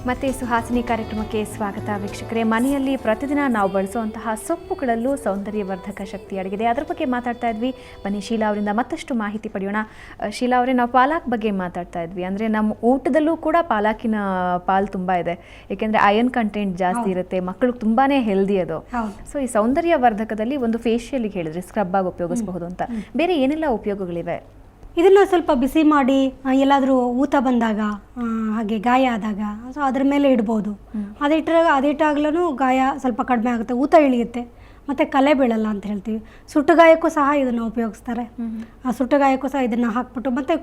ಮತ್ತೆ ಸುಹಾಸಿನಿ ಕಾರ್ಯಕ್ರಮಕ್ಕೆ ಸ್ವಾಗತ ವೀಕ್ಷಕರೇ. ಮನೆಯಲ್ಲಿ ಪ್ರತಿದಿನ ನಾವು ಬಳಸುವಂತಹ ಸೊಪ್ಪುಗಳಲ್ಲೂ ಸೌಂದರ್ಯವರ್ಧಕ ಶಕ್ತಿ ಅಡಗಿದೆ. ಅದರ ಬಗ್ಗೆ ಮಾತಾಡ್ತಾ ಇದ್ವಿ. ಬನ್ನಿ ಶೀಲಾ ಅವರಿಂದ ಮತ್ತಷ್ಟು ಮಾಹಿತಿ ಪಡೆಯೋಣ. ಶೀಲಾ ಅವರೇ, ನಾವು ಪಾಲಕ್ ಬಗ್ಗೆ ಮಾತಾಡ್ತಾ ಇದ್ವಿ. ಅಂದರೆ ನಮ್ಮ ಊಟದಲ್ಲೂ ಕೂಡ ಪಾಲಕಿನ ಪಾಲು ತುಂಬ ಇದೆ, ಏಕೆಂದರೆ ಅಯನ್ ಕಂಟೆಂಟ್ ಜಾಸ್ತಿ ಇರುತ್ತೆ, ಮಕ್ಕಳಿಗೆ ತುಂಬಾ ಹೆಲ್ದಿ ಅದು. ಸೊ ಈ ಸೌಂದರ್ಯವರ್ಧಕದಲ್ಲಿ ಒಂದು ಫೇಶಿಯಲ್ಗೆ ಹೇಳಿದ್ರಿ ಸ್ಕ್ರಬ್ ಆಗಿ ಉಪಯೋಗಿಸಬಹುದು ಅಂತ, ಬೇರೆ ಏನೆಲ್ಲ ಉಪಯೋಗಗಳಿವೆ? ಇದನ್ನು ಸ್ವಲ್ಪ ಬಿಸಿ ಮಾಡಿ ಎಲ್ಲಾದರೂ ಊತ ಬಂದಾಗ, ಹಾಗೆ ಗಾಯ ಆದಾಗ ಸೊ ಅದ್ರ ಮೇಲೆ ಇಡ್ಬೋದು. ಅದಿಟ್ಟಾಗ್ಲೂ ಗಾಯ ಸ್ವಲ್ಪ ಕಡಿಮೆ ಆಗುತ್ತೆ, ಊತ ಇಳಿಯುತ್ತೆ, ಮತ್ತು ಕಲೆ ಬೀಳಲ್ಲ ಅಂತ ಹೇಳ್ತೀವಿ. ಸುಟ್ಟು ಗಾಯಕ್ಕೂ ಸಹ ಇದನ್ನು ಉಪಯೋಗಿಸ್ತಾರೆ. ಆ ಸುಟ್ಟು ಗಾಯಕ್ಕೂ ಸಹ ಇದನ್ನು ಹಾಕ್ಬಿಟ್ಟು, ಮತ್ತು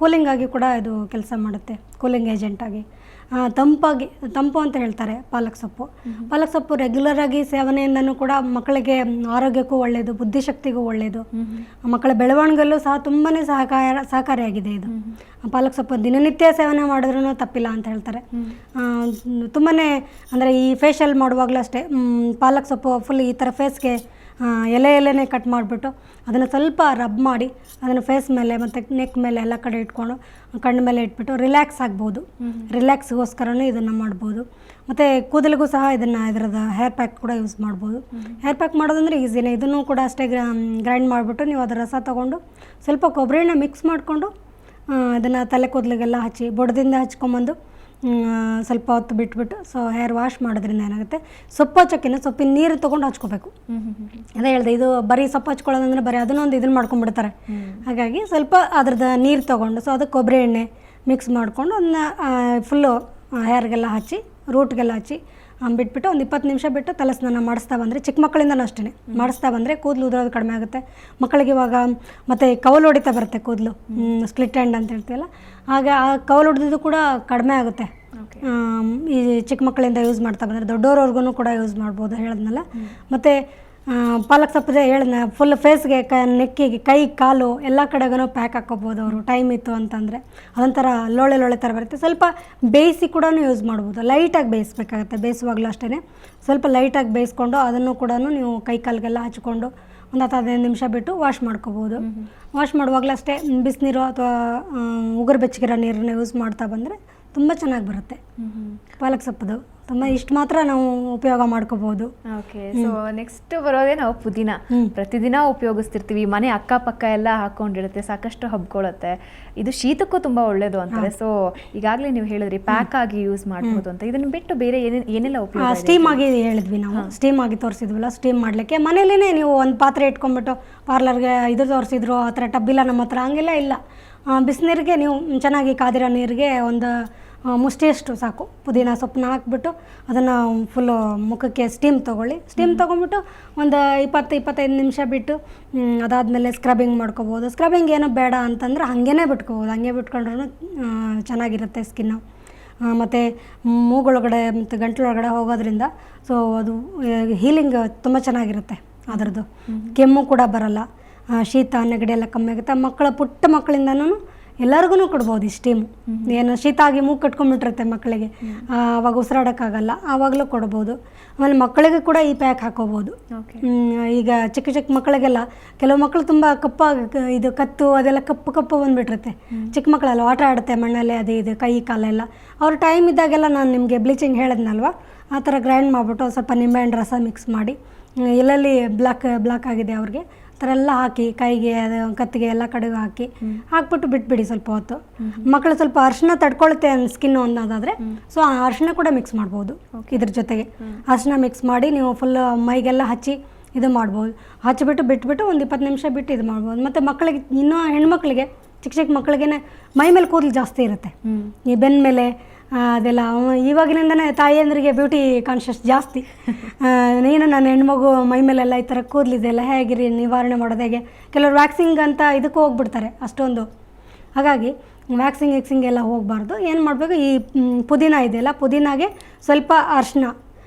ಕೂಲಿಂಗ್ ಆಗಿ ಕೂಡ ಇದು ಕೆಲಸ ಮಾಡುತ್ತೆ, ಕೂಲಿಂಗ್ ಏಜೆಂಟಾಗಿ. ತಂಪು ಅಂತ ಹೇಳ್ತಾರೆ ಪಾಲಕ್ ಸೊಪ್ಪು ರೆಗ್ಯುಲರಾಗಿ ಸೇವನೆಯಿಂದನೂ ಕೂಡ ಮಕ್ಕಳಿಗೆ ಆರೋಗ್ಯಕ್ಕೂ ಒಳ್ಳೆಯದು, ಬುದ್ಧಿಶಕ್ತಿಗೂ ಒಳ್ಳೆಯದು, ಮಕ್ಕಳ ಬೆಳವಣಿಗೆಯಲ್ಲೂ ಸಹ ತುಂಬಾ ಸಹಕಾರಿಯಾಗಿದೆ ಇದು. ಪಾಲಕ್ ಸೊಪ್ಪು ದಿನನಿತ್ಯ ಸೇವನೆ ಮಾಡಿದ್ರೂ ತಪ್ಪಿಲ್ಲ ಅಂತ ಹೇಳ್ತಾರೆ. ತುಂಬಾ ಅಂದರೆ ಈ ಫೇಶಿಯಲ್ ಮಾಡುವಾಗಲೂ ಅಷ್ಟೇ, ಪಾಲಕ್ ಸೊಪ್ಪು ಫುಲ್ ಈ ಥರ ಫೇಸ್ಗೆ ಎಲೆನೇ ಕಟ್ ಮಾಡಿಬಿಟ್ಟು ಅದನ್ನು ಸ್ವಲ್ಪ ರಬ್ ಮಾಡಿ ಅದನ್ನು ಫೇಸ್ ಮೇಲೆ ಮತ್ತು ನೆಕ್ ಮೇಲೆ ಎಲ್ಲ ಕಡೆ ಇಟ್ಕೊಂಡು ಕಣ್ಣು ಮೇಲೆ ಇಟ್ಬಿಟ್ಟು ರಿಲ್ಯಾಕ್ಸ್ ಆಗ್ಬೋದು. ರಿಲ್ಯಾಕ್ಸ್ಗೋಸ್ಕರನೂ ಇದನ್ನು ಮಾಡ್ಬೋದು. ಮತ್ತು ಕೂದಲಿಗೂ ಸಹ ಇದರದ್ದು ಹೇರ್ ಪ್ಯಾಕ್ ಕೂಡ ಯೂಸ್ ಮಾಡ್ಬೋದು. ಹೇರ್ ಪ್ಯಾಕ್ ಮಾಡೋದಂದರೆ ಈಸಿನೇ. ಇದನ್ನು ಕೂಡ ಅಷ್ಟೇ ಗ್ರೈಂಡ್ ಮಾಡಿಬಿಟ್ಟು ನೀವು ಅದರ ರಸ ತೊಗೊಂಡು ಸ್ವಲ್ಪ ಕೊಬ್ಬರಿ ಎಣ್ಣೆ ಮಿಕ್ಸ್ ಮಾಡಿಕೊಂಡು ಅದನ್ನು ತಲೆ ಕೂದಲಿಗೆಲ್ಲ ಹಚ್ಚಿ ಬುಡದಿಂದ ಹಚ್ಕೊಂಬಂದು ಸ್ವಲ್ಪ ಹೊತ್ತು ಬಿಟ್ಬಿಟ್ಟು ಸೊ ಹೇರ್ ವಾಶ್ ಮಾಡೋದ್ರಿಂದ ಏನಾಗುತ್ತೆ, ಸೊಪ್ಪಿನ ನೀರು ತೊಗೊಂಡು ಹಚ್ಕೋಬೇಕು. ಅದೇ ಹೇಳಿದೆ, ಇದು ಬರೀ ಸೊಪ್ಪು ಹಚ್ಕೊಳ್ಳೋದಂದ್ರೆ ಬರೀ ಅದನ್ನೊಂದು ಇದನ್ನು ಮಾಡ್ಕೊಂಡ್ಬಿಡ್ತಾರೆ. ಹಾಗಾಗಿ ಸ್ವಲ್ಪ ಅದ್ರದ್ದು ನೀರು ತೊಗೊಂಡು ಸೊ ಅದಕ್ಕೆ ಕೊಬ್ಬರಿ ಎಣ್ಣೆ ಮಿಕ್ಸ್ ಮಾಡಿಕೊಂಡು ಅದನ್ನ ಫುಲ್ಲು ಹೇರ್ಗೆಲ್ಲ ಹಚ್ಚಿ ರೂಟ್ಗೆಲ್ಲ ಹಚ್ಚಿ ಬಿಟ್ಬಿಟ್ಟು ಒಂದು 20 ನಿಮಿಷ ಬಿಟ್ಟು ತಲೆ ಸ್ನಾನ ಮಾಡಿಸ್ತಾ ಬಂದರೆ, ಚಿಕ್ಕ ಮಕ್ಕಳಿಂದನೂ ಅಷ್ಟೇ ಮಾಡಿಸ್ತಾ ಬಂದರೆ ಕೂದಲು ಉದುರೋದು ಕಡಿಮೆ ಆಗುತ್ತೆ. ಮಕ್ಕಳಿಗೆ ಇವಾಗ ಮತ್ತು ಕವಲು ಹೊಡಿತಾ ಬರುತ್ತೆ ಕೂದಲು, ಸ್ಪ್ಲಿಟ್ ಎಂಡ್ ಅಂತ ಹೇಳ್ತೀವಲ್ಲ, ಹಾಗೆ ಆ ಕವಲು ಹೊಡೆದಿದ್ದು ಕೂಡ ಕಡಿಮೆ ಆಗುತ್ತೆ. ಈ ಚಿಕ್ಕ ಮಕ್ಕಳಿಂದ ಯೂಸ್ ಮಾಡ್ತಾ ಬಂದರೆ ದೊಡ್ಡವ್ರವ್ರಿಗೂ ಕೂಡ ಯೂಸ್ ಮಾಡ್ಬೋದು ಹೇಳಿದ್ನಲ್ಲ. ಮತ್ತು ಪಾಲಕ್ ಸೊಪ್ಪು ಹೇಳಿದ್ನ ಫುಲ್ ಫೇಸ್ಗೆ ನೆಕ್ಕಿಗೆ ಕೈ ಕಾಲು ಎಲ್ಲ ಕಡೆಗೂ ಪ್ಯಾಕ್ ಹಾಕ್ಕೋಬೋದು ಅವರು, ಟೈಮ್ ಇತ್ತು ಅಂತಂದರೆ. ಅದೊಂಥರ ಲೋಳೆ ಥರ ಬರುತ್ತೆ. ಸ್ವಲ್ಪ ಬೇಯಿಸಿ ಕೂಡ ಯೂಸ್ ಮಾಡ್ಬೋದು. ಲೈಟಾಗಿ ಬೇಯಿಸ್ಬೇಕಾಗತ್ತೆ, ಬೇಯಿಸುವಾಗಲೂ ಅಷ್ಟೇ ಸ್ವಲ್ಪ ಲೈಟಾಗಿ ಬೇಯಿಸ್ಕೊಂಡು ಅದನ್ನು ಕೂಡ ನೀವು ಕೈ ಕಾಲಿಗೆಲ್ಲ ಹಚ್ಕೊಂಡು ಒಂದು 10-15 ನಿಮಿಷ ಬಿಟ್ಟು ವಾಶ್ ಮಾಡ್ಕೋಬೋದು. ವಾಶ್ ಮಾಡುವಾಗಲೂ ಅಷ್ಟೇ ಬಿಸಿನೀರು ಅಥವಾ ಉಗುರು ಬೆಚ್ಚಗಿರೋ ನೀರನ್ನ ಯೂಸ್ ಮಾಡ್ತಾ ಬಂದರೆ ತುಂಬ ಚೆನ್ನಾಗಿ ಬರುತ್ತೆ. ಪಾಲಕ್ ಸೊಪ್ಪದು ತುಂಬ ಇಷ್ಟು ಮಾತ್ರ ನಾವು ಉಪಯೋಗ ಮಾಡ್ಕೋಬಹುದು. ಓಕೆ, ಸೊ ನೆಕ್ಸ್ಟ್ ಬರೋದೇ ನಾವು ಪುದೀನ. ಪ್ರತಿದಿನ ಉಪಯೋಗಿಸ್ತಿರ್ತೀವಿ, ಮನೆ ಅಕ್ಕಪಕ್ಕ ಎಲ್ಲ ಹಾಕೊಂಡಿರುತ್ತೆ, ಸಾಕಷ್ಟು ಹಬ್ಕೊಳ್ಳುತ್ತೆ. ಇದು ಶೀತಕ್ಕೂ ತುಂಬಾ ಒಳ್ಳೇದು ಅಂತಾರೆ. ಸೊ ಈಗಾಗಲೇ ನೀವು ಹೇಳಿದ್ರಿ ಪ್ಯಾಕ್ ಆಗಿ ಯೂಸ್ ಮಾಡ್ಬೋದು ಅಂತ. ಇದನ್ನ ಬಿಟ್ಟು ಬೇರೆ ಏನೆಲ್ಲ ಉಪಯೋಗ? ಸ್ಟೀಮ್ ಆಗಿ ಹೇಳಿದ್ವಿ ನಾವು, ಸ್ಟೀಮ್ ಆಗಿ ತೋರಿಸಿದ್ವಲ್ಲ, ಸ್ಟೀಮ್ ಮಾಡಲಿಕ್ಕೆ ಮನೇಲಿನೇ ನೀವು ಒಂದು ಪಾತ್ರೆ ಇಟ್ಕೊಂಡ್ಬಿಟ್ಟು ಪಾರ್ಲರ್ಗೆ ಇದು ತೋರಿಸಿದ್ರು ಆ ಥರ ಟಬ್ಬಿಲ್ಲ ನಮ್ಮ ಹತ್ರ, ಹಂಗೆಲ್ಲ ಇಲ್ಲ. ಬಿಸಿನೀರಿಗೆ ನೀವು ಚೆನ್ನಾಗಿ ಕಾದಿರೋ ನೀರಿಗೆ ಒಂದು ಮುಷ್ಟಿಯಷ್ಟು ಸಾಕು ಪುದೀನ ಸೊಪ್ಪನ್ನ ಹಾಕ್ಬಿಟ್ಟು ಅದನ್ನು ಫುಲ್ಲು ಮುಖಕ್ಕೆ ಸ್ಟೀಮ್ ತೊಗೊಂಬಿಟ್ಟು ಒಂದು 20-25 ನಿಮಿಷ ಬಿಟ್ಟು ಅದಾದಮೇಲೆ ಸ್ಕ್ರಬ್ಬಿಂಗ್ ಮಾಡ್ಕೋಬೋದು. ಸ್ಕ್ರಬ್ಬಿಂಗ್ ಏನೋ ಬೇಡ ಅಂತಂದ್ರೆ ಹಾಗೇ ಬಿಟ್ಕೋಬೋದು, ಹಾಗೆ ಬಿಟ್ಕೊಂಡ್ರೂ ಚೆನ್ನಾಗಿರುತ್ತೆ ಸ್ಕಿನ್ನು. ಮತ್ತು ಮೂಗೊಳಗಡೆ ಮತ್ತು ಗಂಟಲೊಳಗಡೆ ಹೋಗೋದ್ರಿಂದ ಸೊ ಅದು ಹೀಲಿಂಗ್ ತುಂಬ ಚೆನ್ನಾಗಿರುತ್ತೆ. ಅದರದ್ದು ಕೆಮ್ಮು ಕೂಡ ಬರಲ್ಲ, ಶೀತ ನೆಗಡಿ ಎಲ್ಲ ಕಮ್ಮಿ ಆಗುತ್ತೆ. ಪುಟ್ಟ ಮಕ್ಕಳಿಂದನೂ ಎಲ್ಲರಿಗೂ ಕೊಡ್ಬೋದು ಈ ಸ್ಟೀಮು. ಏನು ಶೀತ ಆಗಿ ಮೂಗು ಕಟ್ಕೊಂಡ್ಬಿಟ್ಟಿರುತ್ತೆ ಮಕ್ಕಳಿಗೆ, ಆವಾಗ ಉಸಿರಾಡೋಕ್ಕಾಗಲ್ಲ, ಆವಾಗಲೂ ಕೊಡ್ಬೋದು. ಆಮೇಲೆ ಮಕ್ಕಳಿಗೆ ಕೂಡ ಈ ಪ್ಯಾಕ್ ಹಾಕೋಬೋದು. ಈಗ ಚಿಕ್ಕ ಮಕ್ಕಳಿಗೆಲ್ಲ ಕೆಲವು ಮಕ್ಕಳು ತುಂಬ ಇದು ಕತ್ತು ಅದೆಲ್ಲ ಕಪ್ಪು ಬಂದುಬಿಟ್ಟಿರುತ್ತೆ. ಚಿಕ್ಕ ಮಕ್ಕಳೆಲ್ಲ ಆಟ ಆಡುತ್ತೆ ಮಣ್ಣಲ್ಲೇ, ಇದು ಕೈ ಕಾಲೆಲ್ಲ. ಅವ್ರ ಟೈಮ್ ಇದ್ದಾಗೆಲ್ಲ ನಾನು ನಿಮಗೆ ಬ್ಲೀಚಿಂಗ್ ಹೇಳಿದ್ನಲ್ವ, ಆ ಥರ ಗ್ರೈಂಡ್ ಮಾಡಿಬಿಟ್ಟು ಸ್ವಲ್ಪ ನಿಂಬೆಹಣ್ಣು ರಸ ಮಿಕ್ಸ್ ಮಾಡಿ ಎಲ್ಲೆಲ್ಲಿ ಬ್ಲಾಕ್ ಆಗಿದೆ ಅವ್ರಿಗೆ ಥರ ಎಲ್ಲ ಹಾಕಿ ಕೈಗೆ ಕತ್ತಿಗೆ ಎಲ್ಲ ಕಡೆಗೂ ಹಾಕ್ಬಿಟ್ಟು ಬಿಟ್ಬಿಡಿ ಸ್ವಲ್ಪ ಹೊತ್ತು. ಮಕ್ಕಳು ಸ್ವಲ್ಪ ಅರಿಶಿನ ತಡ್ಕೊಳುತ್ತೆ ಸ್ಕಿನ್ನು ಅನ್ನೋದಾದರೆ ಸೊ ಆ ಅರಿಶಿನ ಕೂಡ ಮಿಕ್ಸ್ ಮಾಡ್ಬೋದು. ಇದ್ರ ಜೊತೆಗೆ ಅರಿಶಿನ ಮಿಕ್ಸ್ ಮಾಡಿ ನೀವು ಫುಲ್ ಮೈಗೆಲ್ಲ ಹಚ್ಚಿ ಇದು ಮಾಡ್ಬೋದು. ಹಚ್ಚಿಬಿಟ್ಟು ಬಿಟ್ಬಿಟ್ಟು ಒಂದು 20 ನಿಮಿಷ ಬಿಟ್ಟು ಇದು ಮಾಡ್ಬೋದು. ಮತ್ತು ಮಕ್ಕಳಿಗೆ ಇನ್ನೂ ಹೆಣ್ಮಕ್ಳಿಗೆ ಚಿಕ್ಕ ಮಕ್ಕಳಿಗೆ ಮೈ ಮೇಲೆ ಕೂದಲು ಜಾಸ್ತಿ ಇರುತ್ತೆ, ಈ ಬೆನ್ನ ಮೇಲೆ ಅದೆಲ್ಲ. ಇವಾಗಿನಿಂದನೇ ತಾಯಿಯಂದ್ರಿಗೆ ಬ್ಯೂಟಿ ಕಾನ್ಷಿಯಸ್ ಜಾಸ್ತಿ. ನೀನು ನನ್ನ ಹೆಣ್ಮಗು ಮೈ ಮೇಲೆಲ್ಲ ಈ ಥರ ಕೂದಲಿದೆಲ್ಲ ಹೇಗಿರಿ ನಿವಾರಣೆ ಮಾಡೋದು ಹೇಗೆ? ಕೆಲವರು ವ್ಯಾಕ್ಸಿಂಗ್ ಅಂತ ಇದಕ್ಕೆ ಹೋಗ್ಬಿಡ್ತಾರೆ ಅಷ್ಟೊಂದು. ಹಾಗಾಗಿ ವ್ಯಾಕ್ಸಿಂಗ್ ಎಲ್ಲ ಹೋಗಬಾರ್ದು. ಏನು ಮಾಡಬೇಕು, ಈ ಪುದೀನ ಇದೆಯಲ್ಲ, ಪುದೀನಾಗೆ ಸ್ವಲ್ಪ ಅರಿಶಿನ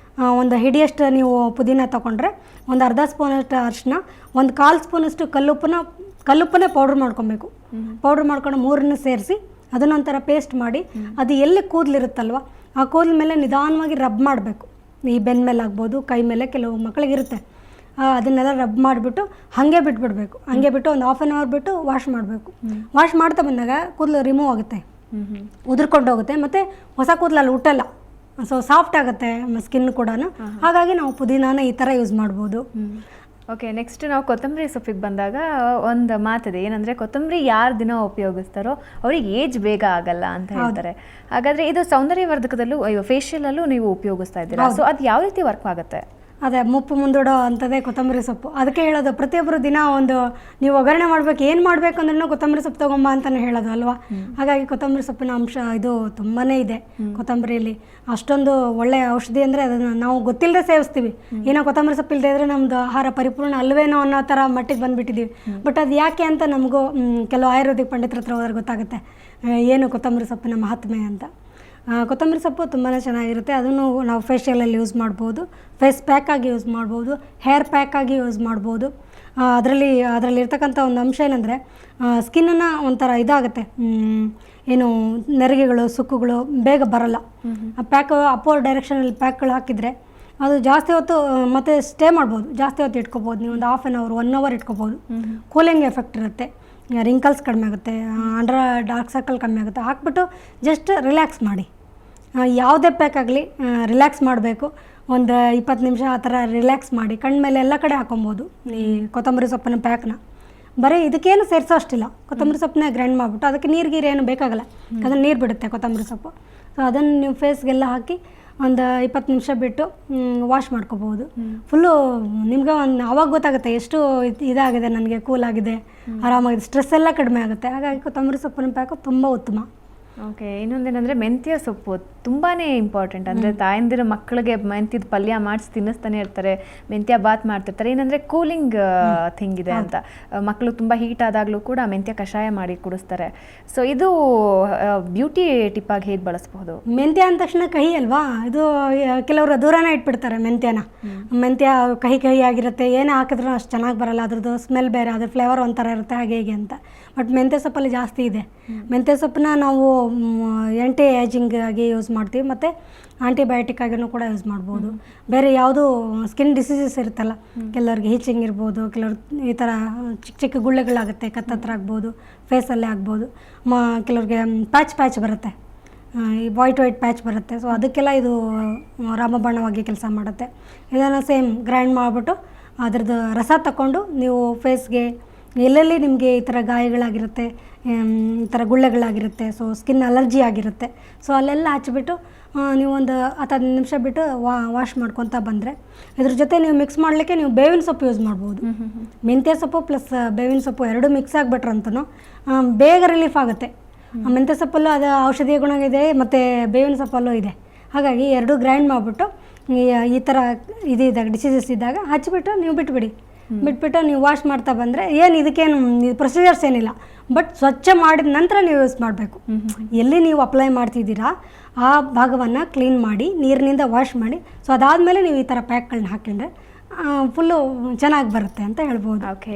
ಒಂದು ಹಿಡಿಯಷ್ಟು ನೀವು ಪುದೀನ ತೊಗೊಂಡ್ರೆ ಒಂದು ಅರ್ಧ ಸ್ಪೂನಷ್ಟು ಅರಿಶಿನ, ಒಂದು 1/4 ಸ್ಪೂನಷ್ಟು ಕಲ್ಲುಪ್ಪನ್ನೇ ಪೌಡ್ರ್ ಮಾಡ್ಕೊಬೇಕು. ಪೌಡ್ರ್ ಮಾಡ್ಕೊಂಡು 3 ಸೇರಿಸಿ ಅದನ್ನೊಂಥರ ಪೇಸ್ಟ್ ಮಾಡಿ ಅದು ಎಲ್ಲಿ ಕೂದಲಿರುತ್ತಲ್ವ ಆ ಕೂದಲ ಮೇಲೆ ನಿಧಾನವಾಗಿ ರಬ್ ಮಾಡಬೇಕು. ಈ ಬೆನ್ನ ಮೇಲೆ ಆಗ್ಬೋದು, ಕೈ ಮೇಲೆ ಕೆಲವು ಮಕ್ಕಳಿಗಿರುತ್ತೆ, ಅದನ್ನೆಲ್ಲ ರಬ್ ಮಾಡಿಬಿಟ್ಟು ಹಾಗೆ ಬಿಟ್ಬಿಡಬೇಕು. ಹಾಗೆ ಬಿಟ್ಟು ಒಂದು 1/2 hour ಬಿಟ್ಟು ವಾಶ್ ಮಾಡಬೇಕು. ವಾಶ್ ಮಾಡ್ತಾ ಬಂದಾಗ ಕೂದಲು ರಿಮೂವ್ ಆಗುತ್ತೆ, ಉದುರ್ಕೊಂಡು ಹೋಗುತ್ತೆ ಮತ್ತು ಹೊಸ ಕೂದಲಲ್ಲಿ ಹುಟ್ಟಲ್ಲ, ಸೊ ಸಾಫ್ಟ್ ಆಗುತ್ತೆ ಸ್ಕಿನ್ ಕೂಡ. ಹಾಗಾಗಿ ನಾವು ಪುದೀನಾನ ಈ ಥರ ಯೂಸ್ ಮಾಡ್ಬೋದು. ಓಕೆ, ನೆಕ್ಸ್ಟ್ ನಾವು ಕೊತ್ತಂಬರಿ ಸೊಪ್ಪಿಗೆ ಬಂದಾಗ ಒಂದು ಮಾತಿದೆ, ಏನಂದರೆ ಕೊತ್ತಂಬರಿ ಯಾರು ದಿನ ಉಪಯೋಗಿಸ್ತಾರೋ ಅವ್ರಿಗೆ ಏಜ್ ಬೇಗ ಆಗಲ್ಲ ಅಂತ ಹೇಳ್ತಾರೆ. ಹಾಗಾದರೆ ಇದು ಸೌಂದರ್ಯವರ್ಧಕದಲ್ಲೂ ಫೇಶಿಯಲಲ್ಲೂ ನೀವು ಉಪಯೋಗಿಸ್ತಾ ಇದ್ದೀರಾ, ಸೊ ಅದು ಯಾವ ರೀತಿ ವರ್ಕ್ ಆಗುತ್ತೆ? ಅದೇ ಮುಪ್ಪು ಮುಂದೂಡೋ ಅಂಥದ್ದೇ ಕೊತ್ತಂಬರಿ ಸೊಪ್ಪು. ಅದಕ್ಕೆ ಹೇಳೋದು ಪ್ರತಿಯೊಬ್ಬರು ದಿನ ಒಂದು ನೀವು ಒಗ್ಗರಣೆ ಮಾಡಬೇಕು, ಏನು ಮಾಡಬೇಕು ಅಂದ್ರೂ ಕೊತ್ತಂಬರಿ ಸೊಪ್ಪು ತೊಗೊಂಬ ಅಂತಲೇ ಹೇಳೋದು ಅಲ್ವಾ. ಹಾಗಾಗಿ ಕೊತ್ತಂಬರಿ ಸೊಪ್ಪಿನ ಅಂಶ ಇದು ತುಂಬಾ ಇದೆ ಕೊತ್ತಂಬರಿಯಲ್ಲಿ. ಅಷ್ಟೊಂದು ಒಳ್ಳೆಯ ಔಷಧಿ ಅಂದರೆ ಅದನ್ನು ನಾವು ಗೊತ್ತಿಲ್ಲದೆ ಸೇವಿಸ್ತೀವಿ. ಏನೋ ಕೊತ್ತಂಬರಿ ಸೊಪ್ಪು ಇಲ್ಲದೆ ಇದ್ದರೆ ನಮ್ಮದು ಆಹಾರ ಪರಿಪೂರ್ಣ ಅಲ್ವೇನೋ ಅನ್ನೋ ಥರ ಮಟ್ಟಿಗೆ ಬಂದುಬಿಟ್ಟಿದ್ದೀವಿ. ಬಟ್ ಅದು ಯಾಕೆ ಅಂತ ನಮಗೂ ಕೆಲವು ಆಯುರ್ವೇದಿಕ್ ಪಂಡಿತರ ಹತ್ರ ಹೋದ್ರೆ ಗೊತ್ತಾಗುತ್ತೆ ಏನು ಕೊತ್ತಂಬರಿ ಸೊಪ್ಪಿನ ಮಹಾತ್ಮೆ ಅಂತ. ಕೊತ್ತಂಬರಿ ಸೊಪ್ಪು ತುಂಬಾ ಚೆನ್ನಾಗಿರುತ್ತೆ. ಅದನ್ನು ನಾವು ಫೇಶಿಯಲಲ್ಲಿ ಯೂಸ್ ಮಾಡ್ಬೋದು, ಫೇಸ್ ಪ್ಯಾಕಾಗಿ ಯೂಸ್ ಮಾಡ್ಬೋದು, ಹೇರ್ ಪ್ಯಾಕಾಗಿ ಯೂಸ್ ಮಾಡ್ಬೋದು. ಅದರಲ್ಲಿರ್ತಕ್ಕಂಥ ಒಂದು ಅಂಶ ಏನಂದರೆ ಸ್ಕಿನ್ನನ್ನು ಒಂಥರ ಇದಾಗುತ್ತೆ, ಏನು ನೆರಿಗೆಗಳು ಸುಕ್ಕುಗಳು ಬೇಗ ಬರಲ್ಲ. ಆ ಪ್ಯಾಕ್ ಅಪ್ಪೋರ್ ಡೈರೆಕ್ಷನಲ್ಲಿ ಪ್ಯಾಕ್ಗಳು ಹಾಕಿದರೆ ಅದು ಜಾಸ್ತಿ ಹೊತ್ತು ಮತ್ತು ಸ್ಟೇ ಮಾಡ್ಬೋದು, ಜಾಸ್ತಿ ಹೊತ್ತು ಇಟ್ಕೋಬೋದು. ನೀವು ಒಂದು 1/2 hour 1 hour ಇಟ್ಕೋಬೋದು. ಕೂಲಿಂಗ್ ಎಫೆಕ್ಟ್ ಇರುತ್ತೆ, ರಿಂಕಲ್ಸ್ ಕಡಿಮೆ ಆಗುತ್ತೆ, ಅಂಡರ್ ಡಾರ್ಕ್ ಸರ್ಕಲ್ ಕಮ್ಮಿ ಆಗುತ್ತೆ. ಹಾಕ್ಬಿಟ್ಟು ಜಸ್ಟ್ ರಿಲ್ಯಾಕ್ಸ್ ಮಾಡಿ. ಯಾವುದೇ ಪ್ಯಾಕ್ ಆಗಲಿ ರಿಲ್ಯಾಕ್ಸ್ ಮಾಡಬೇಕು. ಒಂದು 20 ನಿಮಿಷ ಆ ಥರ ರಿಲ್ಯಾಕ್ಸ್ ಮಾಡಿ ಕಣ್ಮೇಲೆ ಎಲ್ಲ ಕಡೆ ಹಾಕೊಬೋದು ಈ ಕೊತ್ತಂಬರಿ ಸೊಪ್ಪಿನ ಪ್ಯಾಕ್ನ. ಬರೀ ಇದಕ್ಕೇನು ಸೇರಿಸೋ ಅಷ್ಟಿಲ್ಲ, ಕೊತ್ತಂಬರಿ ಸೊಪ್ಪನ್ನ ಗ್ರೈಂಡ್ ಮಾಡಿಬಿಟ್ಟು ಅದಕ್ಕೆ ನೀರು ಏನು ಬೇಕಾಗಲ್ಲ, ಅದನ್ನು ನೀರು ಬಿಡುತ್ತೆ ಕೊತ್ತಂಬರಿ ಸೊಪ್ಪು. ಸೊ ಅದನ್ನು ನೀವು ಫೇಸ್ಗೆಲ್ಲ ಹಾಕಿ ಒಂದು 20 ನಿಮಿಷ ಬಿಟ್ಟು ವಾಶ್ ಮಾಡ್ಕೋಬೋದು. ಫುಲ್ಲು ನಿಮ್ಗೆ ಆವಾಗ ಗೊತ್ತಾಗುತ್ತೆ ಎಷ್ಟು ಇದಾಗಿದೆ, ನನಗೆ ಕೂಲ್ ಆಗಿದೆ, ಆರಾಮಾಗಿದೆ, ಸ್ಟ್ರೆಸ್ ಎಲ್ಲ ಕಡಿಮೆ ಆಗುತ್ತೆ. ಹಾಗಾಗಿ ಕೊತ್ತಂಬರಿ ಸೊಪ್ಪಿನ ಪ್ಯಾಕು ತುಂಬ ಉತ್ತಮ. ಓಕೆ, ಇನ್ನೊಂದೇನೆಂದರೆ ಮೆಂತ್ಯ ಸೊಪ್ಪು ತುಂಬಾ ಇಂಪಾರ್ಟೆಂಟ್. ಅಂದರೆ ತಾಯಂದಿರ ಮಕ್ಕಳಿಗೆ ಮೆಂತ್ಯದ ಪಲ್ಯ ಮಾಡಿಸಿ ತಿನ್ನಿಸ್ತಾನೆ ಇರ್ತಾರೆ, ಮೆಂತ್ಯ ಬಾತ್ ಮಾಡ್ತಿರ್ತಾರೆ. ಏನಂದರೆ ಕೂಲಿಂಗ್ ಥಿಂಗ್ ಇದೆ ಅಂತ. ಮಕ್ಕಳು ತುಂಬ ಹೀಟ್ ಆದಾಗಲೂ ಕೂಡ ಮೆಂತ್ಯ ಕಷಾಯ ಮಾಡಿ ಕುಡಿಸ್ತಾರೆ. ಸೊ ಇದು ಬ್ಯೂಟಿ ಟಿಪ್ಪಾಗಿ ಹೇಗೆ ಬಳಸ್ಬೋದು? ಮೆಂತ್ಯ ಅಂದ ತಕ್ಷಣ ಕಹಿ ಅಲ್ವಾ, ಇದು ಕೆಲವರು ದೂರನೇ ಇಟ್ಬಿಡ್ತಾರೆ ಮೆಂತ್ಯನ. ಮೆಂತ್ಯ ಕಹಿ ಆಗಿರುತ್ತೆ, ಏನೇ ಹಾಕಿದ್ರೂ ಅಷ್ಟು ಚೆನ್ನಾಗಿ ಬರಲ್ಲ, ಅದ್ರದ್ದು ಸ್ಮೆಲ್ ಬೇರೆ, ಅದ್ರ ಫ್ಲೇವರ್ ಒಂಥರ ಇರುತ್ತೆ ಹಾಗೆ ಹೀಗೆ ಅಂತ. ಬಟ್ ಮೆಂತ್ಯ ಸೊಪ್ಪಲ್ಲಿ ಜಾಸ್ತಿ ಇದೆ. ಮೆಂತ್ಯ ಸೊಪ್ಪನ್ನ ನಾವು ಆ್ಯಂಟಿ ಏಜಿಂಗ್ ಆಗಿ ಯೂಸ್ ಮಾಡ್ತೀವಿ, ಮತ್ತು ಆಂಟಿಬಯೋಟಿಕ್ ಆಗಿನೂ ಕೂಡ ಯೂಸ್ ಮಾಡ್ಬೋದು. ಬೇರೆ ಯಾವುದು ಸ್ಕಿನ್ ಡಿಸೀಸಸ್ ಇರುತ್ತಲ್ಲ, ಕೆಲವ್ರಿಗೆ ಹೀಚಿಂಗ್ ಇರ್ಬೋದು, ಕೆಲವ್ರು ಈ ಥರ ಚಿಕ್ಕ ಚಿಕ್ಕ ಗುಳ್ಳೆಗಳಾಗುತ್ತೆ, ಕತ್ತತ್ರ ಆಗ್ಬೋದು, ಫೇಸಲ್ಲೇ ಆಗ್ಬೋದು. ಕೆಲವ್ರಿಗೆ ಪ್ಯಾಚ್ ಬರುತ್ತೆ, ಈ ವೈಟ್ ಪ್ಯಾಚ್ ಬರುತ್ತೆ. ಸೊ ಅದಕ್ಕೆಲ್ಲ ಇದು ರಾಮಬಾಣವಾಗಿ ಕೆಲಸ ಮಾಡುತ್ತೆ. ಇದನ್ನು ಸೇಮ್ ಗ್ರೈಂಡ್ ಮಾಡಿಬಿಟ್ಟು ಅದ್ರದ್ದು ರಸ ತಗೊಂಡು ನೀವು ಫೇಸ್ಗೆ ಎಲ್ಲೆಲ್ಲಿ ನಿಮಗೆ ಈ ಥರ ಗಾಯಗಳಾಗಿರುತ್ತೆ, ಈ ಥರ ಗುಳ್ಳೆಗಳಾಗಿರುತ್ತೆ, ಸೊ ಸ್ಕಿನ್ ಅಲರ್ಜಿ ಆಗಿರುತ್ತೆ, ಸೊ ಅಲ್ಲೆಲ್ಲ ಹಚ್ಬಿಟ್ಟು ನೀವು ಒಂದು 10 ನಿಮಿಷ ಬಿಟ್ಟು ವಾಶ್ ಮಾಡ್ಕೊತಾ ಬಂದರೆ, ಇದ್ರ ಜೊತೆ ನೀವು ಮಿಕ್ಸ್ ಮಾಡಲಿಕ್ಕೆ ನೀವು ಬೇವಿನ ಸೊಪ್ಪು ಯೂಸ್ ಮಾಡ್ಬೋದು. ಮೆಂತ್ಯ ಸೊಪ್ಪು ಪ್ಲಸ್ ಬೇವಿನ ಸೊಪ್ಪು ಎರಡೂ ಮಿಕ್ಸ್ ಆಗಿಬಿಟ್ರಂತೂ ಬೇಗ ರಿಲೀಫ್ ಆಗುತ್ತೆ. ಮೆಂತ್ಯ ಸೊಪ್ಪಲ್ಲೂ ಅದು ಔಷಧೀಯ ಗುಣ ಇದೆ, ಮತ್ತು ಬೇವಿನ ಸೊಪ್ಪಲ್ಲೂ ಇದೆ. ಹಾಗಾಗಿ ಎರಡೂ ಗ್ರೈಂಡ್ ಮಾಡಿಬಿಟ್ಟು ಈ ಥರ ಇದಾಗ ಡಿಸೀಸಸ್ ಇದ್ದಾಗ ಹಚ್ಬಿಟ್ಟು ನೀವು ಬಿಟ್ಬಿಟ್ಟು ನೀವು ವಾಶ್ ಮಾಡ್ತಾ ಬಂದರೆ ಏನು ಇದಕ್ಕೇನು ಪ್ರೊಸೀಜರ್ಸ್ ಏನಿಲ್ಲ. ಬಟ್ ಸ್ವಚ್ಛ ಮಾಡಿದ ನಂತರ ನೀವು ಯೂಸ್ ಮಾಡಬೇಕು. ಎಲ್ಲಿ ನೀವು ಅಪ್ಲೈ ಮಾಡ್ತಿದ್ದೀರಾ ಆ ಭಾಗವನ್ನು ಕ್ಲೀನ್ ಮಾಡಿ ನೀರಿನಿಂದ ವಾಶ್ ಮಾಡಿ, ಸೊ ಅದಾದಮೇಲೆ ನೀವು ಈ ಥರ ಪ್ಯಾಕ್ಗಳನ್ನ ಹಾಕಿದ್ರೆ ಫುಲ್ಲು ಚೆನ್ನಾಗಿ ಬರುತ್ತೆ ಅಂತ ಹೇಳ್ಬೋದು. ಓಕೆ.